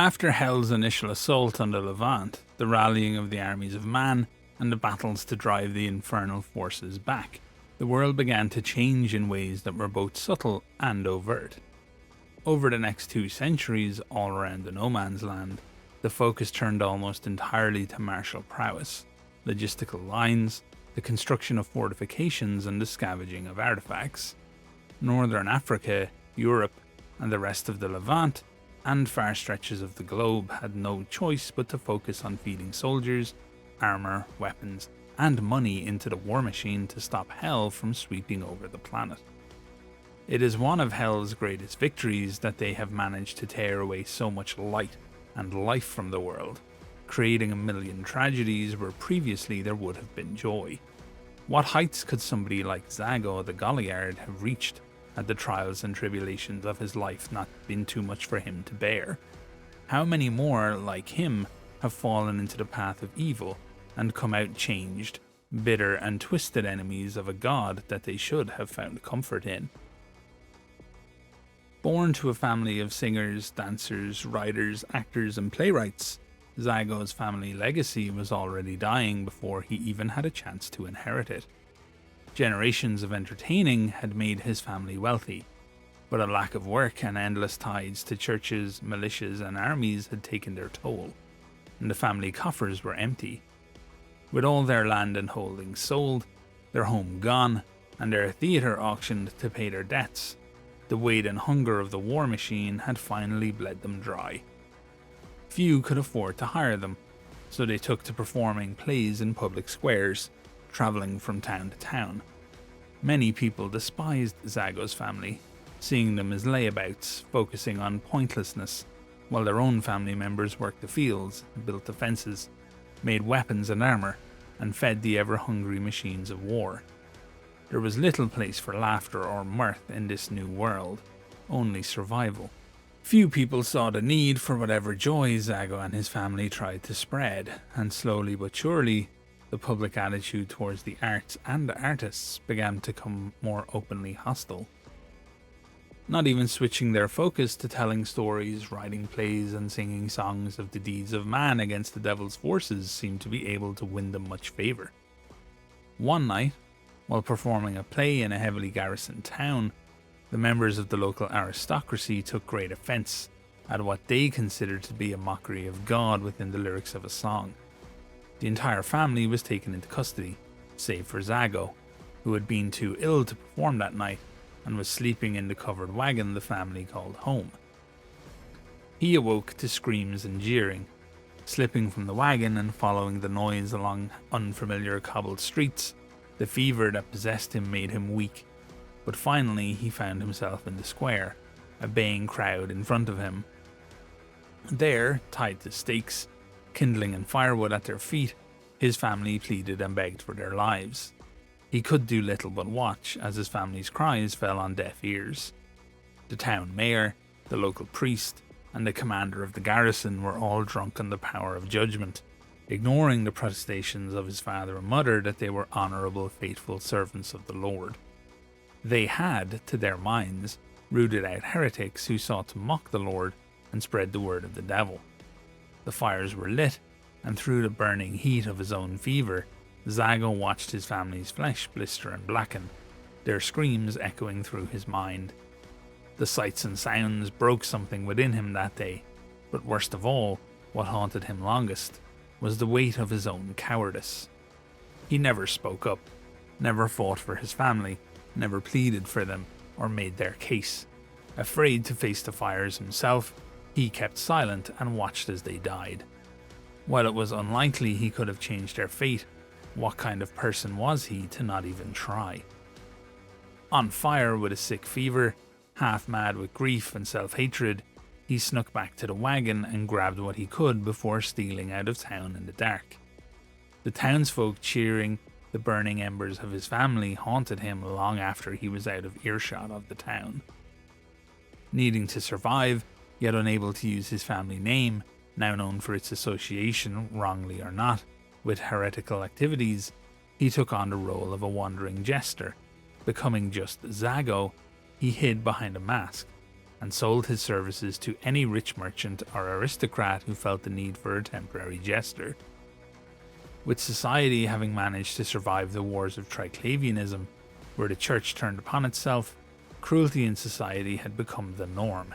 After Hell's initial assault on the Levant, the rallying of the armies of Man, and the battles to drive the infernal forces back, the world began to change in ways that were both subtle and overt. Over the next 2 centuries, all around the No Man's Land, the focus turned almost entirely to martial prowess, logistical lines, the construction of fortifications, and the scavenging of artifacts. Northern Africa, Europe, and the rest of the Levant, and far stretches of the globe had no choice but to focus on feeding soldiers, armour, weapons, and money into the war machine to stop Hell from sweeping over the planet. It is one of Hell's greatest victories that they have managed to tear away so much light and life from the world, creating a million tragedies where previously there would have been joy. What heights could somebody like Zago the Goliard have reached had the trials and tribulations of his life not been too much for him to bear? How many more, like him, have fallen into the path of evil and come out changed, bitter and twisted enemies of a god that they should have found comfort in? Born to a family of singers, dancers, writers, actors, and playwrights, Zago's family legacy was already dying before he even had a chance to inherit it. Generations of entertaining had made his family wealthy, but a lack of work and endless ties to churches, militias, and armies had taken their toll, and the family coffers were empty. With all their land and holdings sold, their home gone, and their theatre auctioned to pay their debts, the weight and hunger of the war machine had finally bled them dry. Few could afford to hire them, so they took to performing plays in public squares, travelling from town to town. Many people despised Zago's family, seeing them as layabouts, focusing on pointlessness, while their own family members worked the fields, built defences, made weapons and armour, and fed the ever-hungry machines of war. There was little place for laughter or mirth in this new world, only survival. Few people saw the need for whatever joy Zago and his family tried to spread, and slowly but surely, the public attitude towards the arts and the artists began to become more openly hostile. Not even switching their focus to telling stories, writing plays, and singing songs of the deeds of man against the devil's forces seemed to be able to win them much favour. One night, while performing a play in a heavily garrisoned town, the members of the local aristocracy took great offence at what they considered to be a mockery of God within the lyrics of a song. The entire family was taken into custody, save for Zago, who had been too ill to perform that night and was sleeping in the covered wagon the family called home. He awoke to screams and jeering, slipping from the wagon and following the noise along unfamiliar cobbled streets. The fever that possessed him made him weak, but finally he found himself in the square, a baying crowd in front of him. There, tied to stakes, kindling and firewood at their feet, his family pleaded and begged for their lives. He could do little but watch as his family's cries fell on deaf ears. The town mayor, the local priest, and the commander of the garrison were all drunk on the power of judgment, ignoring the protestations of his father and mother that they were honourable, faithful servants of the Lord. They had, to their minds, rooted out heretics who sought to mock the Lord and spread the word of the devil. The fires were lit, and through the burning heat of his own fever, Zago watched his family's flesh blister and blacken, their screams echoing through his mind. The sights and sounds broke something within him that day, but worst of all, what haunted him longest, was the weight of his own cowardice. He never spoke up, never fought for his family, never pleaded for them or made their case. Afraid to face the fires himself, he kept silent and watched as they died. While it was unlikely he could have changed their fate, what kind of person was he to not even try? On fire with a sick fever, half mad with grief and self-hatred, he snuck back to the wagon and grabbed what he could before stealing out of town in the dark. The townsfolk cheering the burning embers of his family haunted him long after he was out of earshot of the town. Needing to survive, yet unable to use his family name, now known for its association, wrongly or not, with heretical activities, he took on the role of a wandering jester. Becoming just Zago, he hid behind a mask, and sold his services to any rich merchant or aristocrat who felt the need for a temporary jester. With society having managed to survive the wars of Triclavianism, where the church turned upon itself, cruelty in society had become the norm.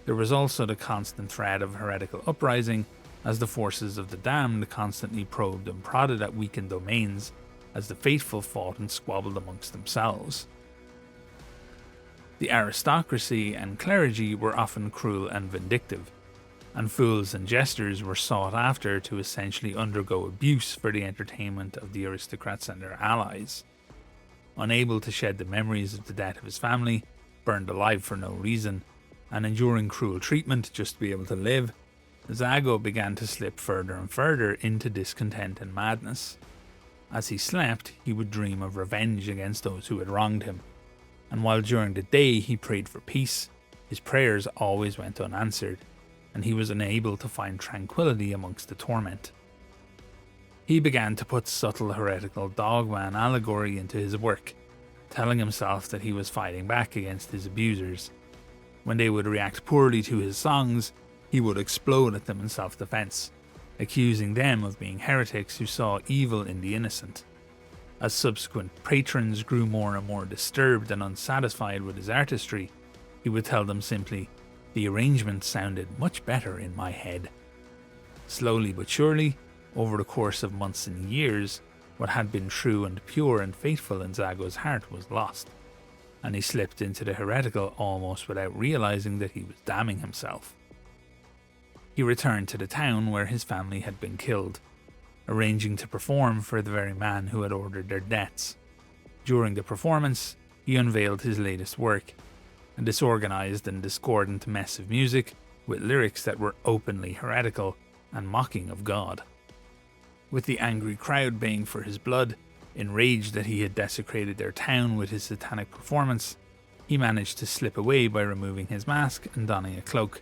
There was also the constant threat of heretical uprising, as the forces of the damned constantly probed and prodded at weakened domains, as the faithful fought and squabbled amongst themselves. The aristocracy and clergy were often cruel and vindictive, and fools and jesters were sought after to essentially undergo abuse for the entertainment of the aristocrats and their allies. Unable to shed the memories of the death of his family, burned alive for no reason, and enduring cruel treatment just to be able to live, Zago began to slip further and further into discontent and madness. As he slept, he would dream of revenge against those who had wronged him, and while during the day he prayed for peace, his prayers always went unanswered, and he was unable to find tranquility amongst the torment. He began to put subtle heretical dogma and allegory into his work, telling himself that he was fighting back against his abusers. When they would react poorly to his songs, he would explode at them in self-defense, accusing them of being heretics who saw evil in the innocent. As subsequent patrons grew more and more disturbed and unsatisfied with his artistry, he would tell them simply, "The arrangement sounded much better in my head." Slowly but surely, over the course of months and years, what had been true and pure and faithful in Zago's heart was lost, and he slipped into the heretical almost without realizing that he was damning himself. He returned to the town where his family had been killed, arranging to perform for the very man who had ordered their deaths. During the performance, he unveiled his latest work, a disorganized and discordant mess of music with lyrics that were openly heretical and mocking of God. With the angry crowd baying for his blood, enraged that he had desecrated their town with his satanic performance, he managed to slip away by removing his mask and donning a cloak,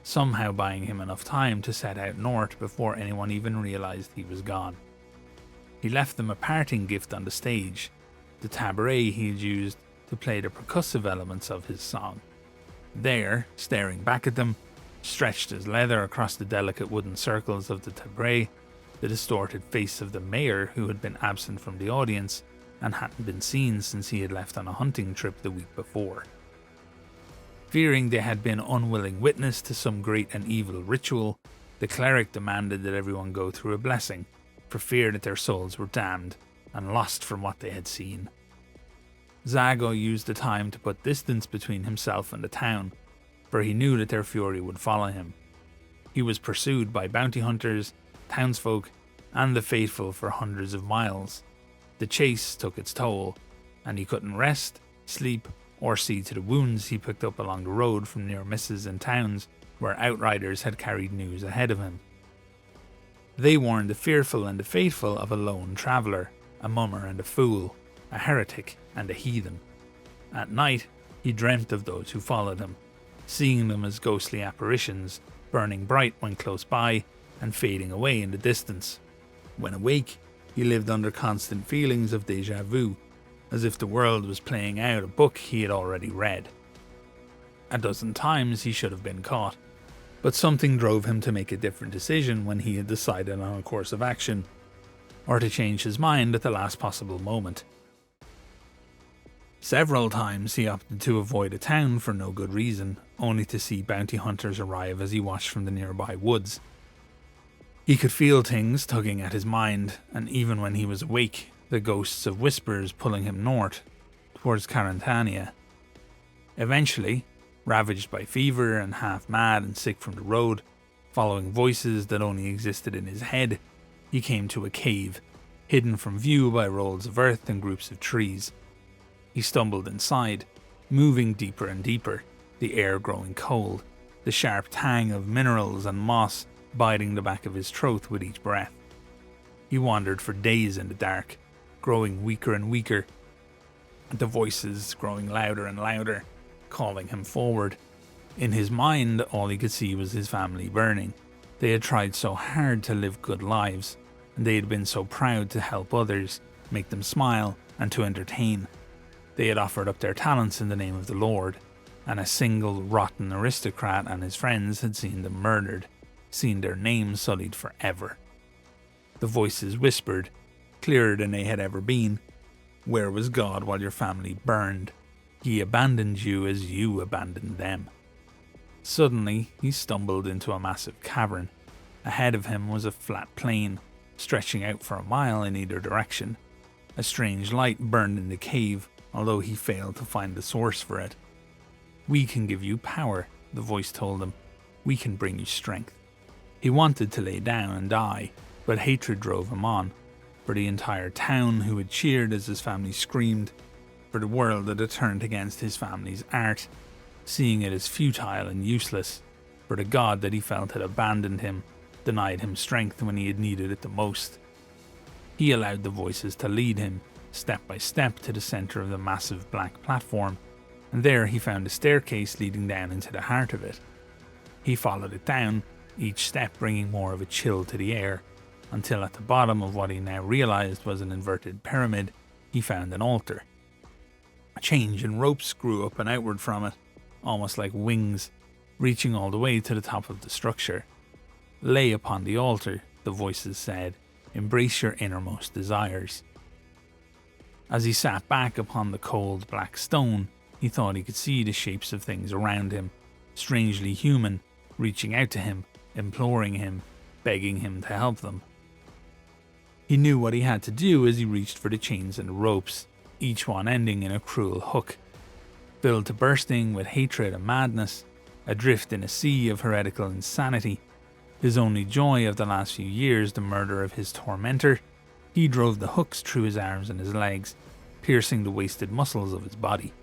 somehow buying him enough time to set out north before anyone even realized he was gone. He left them a parting gift on the stage, the tabouret he had used to play the percussive elements of his song. There, staring back at them, stretched as leather across the delicate wooden circles of the tabouret, the distorted face of the mayor who had been absent from the audience and hadn't been seen since he had left on a hunting trip the week before. Fearing they had been unwilling witness to some great and evil ritual, the cleric demanded that everyone go through a blessing, for fear that their souls were damned and lost from what they had seen. Zago used the time to put distance between himself and the town, for he knew that their fury would follow him. He was pursued by bounty hunters, townsfolk, and the faithful for hundreds of miles. The chase took its toll, and he couldn't rest, sleep, or see to the wounds he picked up along the road from near misses and towns where outriders had carried news ahead of him. They warned the fearful and the faithful of a lone traveller, a mummer and a fool, a heretic and a heathen. At night, he dreamt of those who followed him, seeing them as ghostly apparitions, burning bright when close by and fading away in the distance. When awake, he lived under constant feelings of déjà vu, as if the world was playing out a book he had already read. A dozen times he should have been caught, but something drove him to make a different decision when he had decided on a course of action, or to change his mind at the last possible moment. Several times he opted to avoid a town for no good reason, only to see bounty hunters arrive as he watched from the nearby woods. He could feel things tugging at his mind, and even when he was awake, the ghosts of whispers pulling him north, towards Carantania. Eventually, ravaged by fever and half mad and sick from the road, following voices that only existed in his head, he came to a cave, hidden from view by rolls of earth and groups of trees. He stumbled inside, moving deeper and deeper, the air growing cold, the sharp tang of minerals and moss biting the back of his throat with each breath. He wandered for days in the dark, growing weaker and weaker, the voices growing louder and louder, calling him forward. In his mind, all he could see was his family burning. They had tried so hard to live good lives, and they had been so proud to help others, make them smile, and to entertain. They had offered up their talents in the name of the Lord, and a single rotten aristocrat and his friends had seen them murdered, seen their names sullied forever. The voices whispered, clearer than they had ever been, "Where was God while your family burned? He abandoned you as you abandoned them." Suddenly, he stumbled into a massive cavern. Ahead of him was a flat plain, stretching out for a mile in either direction. A strange light burned in the cave, although he failed to find the source for it. "We can give you power," the voice told him. "We can bring you strength." He wanted to lay down and die, but hatred drove him on. For the entire town who had cheered as his family screamed, for the world that had turned against his family's art, seeing it as futile and useless, for the god that he felt had abandoned him, denied him strength when he had needed it the most. He allowed the voices to lead him, step by step, to the center of the massive black platform, and there he found a staircase leading down into the heart of it. He followed it down, each step bringing more of a chill to the air, until at the bottom of what he now realized was an inverted pyramid, he found an altar. A chain and ropes grew up and outward from it, almost like wings, reaching all the way to the top of the structure. "Lay upon the altar," the voices said. "Embrace your innermost desires." As he sat back upon the cold black stone, he thought he could see the shapes of things around him, strangely human, reaching out to him, imploring him, begging him to help them. He knew what he had to do as he reached for the chains and the ropes, each one ending in a cruel hook. Filled to bursting with hatred and madness, adrift in a sea of heretical insanity, his only joy of the last few years the murder of his tormentor, he drove the hooks through his arms and his legs, piercing the wasted muscles of his body.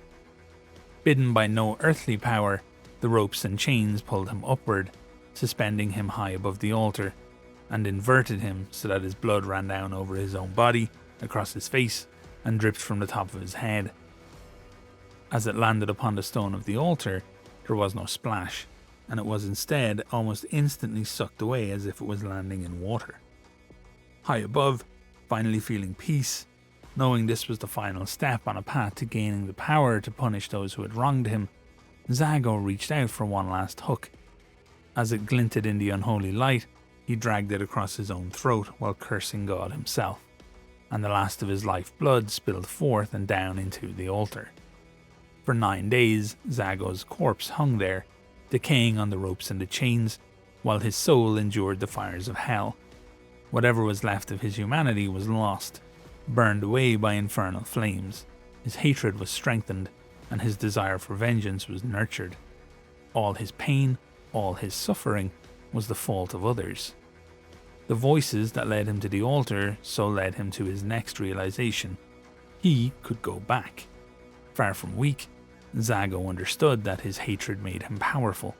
Bidden by no earthly power, the ropes and chains pulled him upward, suspending him high above the altar, and inverted him so that his blood ran down over his own body, across his face, and dripped from the top of his head. As it landed upon the stone of the altar, there was no splash, and it was instead almost instantly sucked away as if it was landing in water. High above, finally feeling peace, knowing this was the final step on a path to gaining the power to punish those who had wronged him, Zago reached out for one last hook. As it glinted in the unholy light, he dragged it across his own throat while cursing God himself, and the last of his life blood spilled forth and down into the altar. For 9 days, Zago's corpse hung there, decaying on the ropes and the chains, while his soul endured the fires of hell. Whatever was left of his humanity was lost, burned away by infernal flames. His hatred was strengthened, and his desire for vengeance was nurtured. All his pain, all his suffering, was the fault of others. The voices that led him to the altar so led him to his next realization. He could go back. Far from weak, Zago understood that his hatred made him powerful,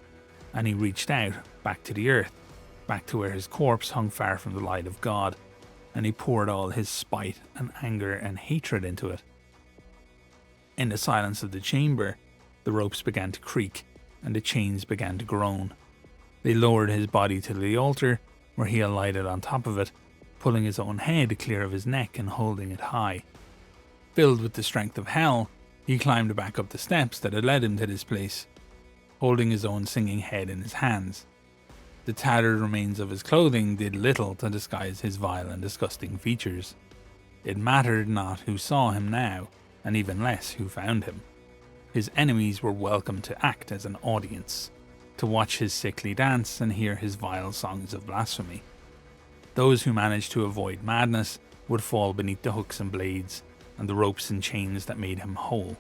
and he reached out, back to the earth, back to where his corpse hung far from the light of God, and he poured all his spite and anger and hatred into it. In the silence of the chamber, the ropes began to creak, and the chains began to groan. They lowered his body to the altar, where he alighted on top of it, pulling his own head clear of his neck and holding it high. Filled with the strength of hell, he climbed back up the steps that had led him to this place, holding his own singing head in his hands. The tattered remains of his clothing did little to disguise his vile and disgusting features. It mattered not who saw him now, and even less who found him. His enemies were welcome to act as an audience, to watch his sickly dance and hear his vile songs of blasphemy. Those who managed to avoid madness would fall beneath the hooks and blades, and the ropes and chains that made him whole.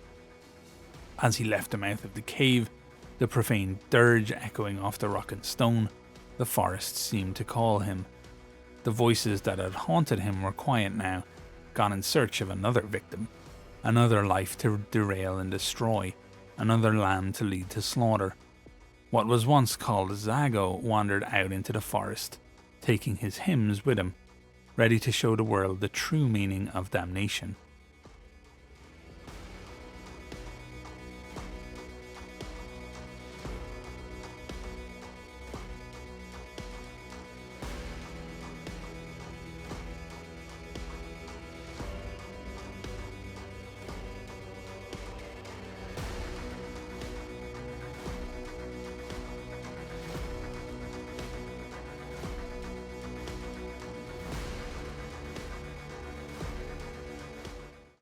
As he left the mouth of the cave, the profane dirge echoing off the rock and stone, the forest seemed to call him. The voices that had haunted him were quiet now, gone in search of another victim, another life to derail and destroy, another lamb to lead to slaughter. What was once called Zago wandered out into the forest, taking his hymns with him, ready to show the world the true meaning of damnation.